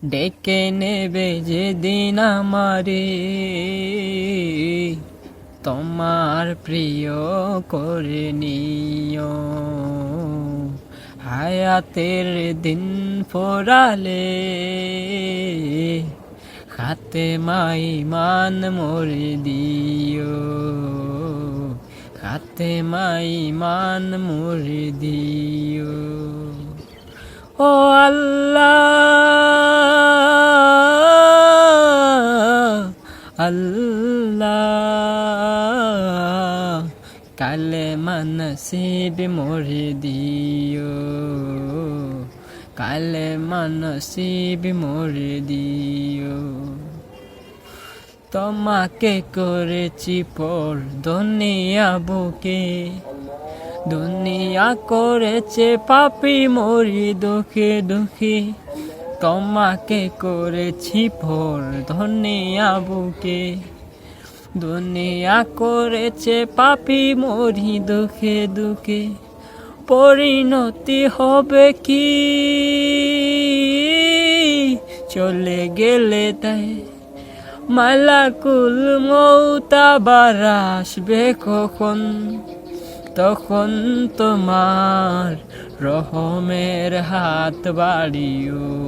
ডেকে নেবে যেদিন আমারে, তোমার প্রিয় করে নিও। হায়াতের দিন ফোরালে, খাতেমাই মান মোরে দিও। খাতেমাই মান মোরে দিও। ও আল্লাহ, আল্লাহ, কালেমা নসিব মোরে দিও। কালেমা নসিব মোরে দিও। তোমাকে করেছি পর দুনিয়া বুকে, দুনিয়া করেছে পাপী মরি দুঃখে দুঃখে। তোমাকে করেছি পর দুনিয়া বুকে, দুনিয়া করেছে পাপী মরি দুঃখে দুঃখে। পরিণতি হবে কি চলে গেলে তাই, মালাকুল মউত আবার আসবে কখন? তখন তোমার রহমের হাত বাড়িও।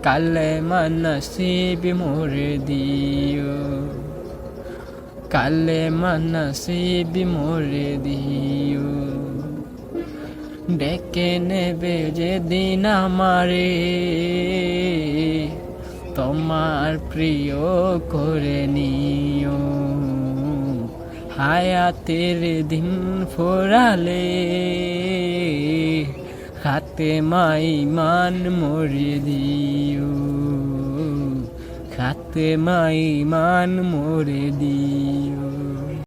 কালেমা নসিব মোরে দিও। কালেমা নসিব মোরে দিও। ডেকে নেবে যেদিন আমারে, তোমার প্রিয় করে নিও। হায়াতের দিন ফোরালে, খাতেমাই মান মোরে দিও। খাতেমাই মান মোরে দিও।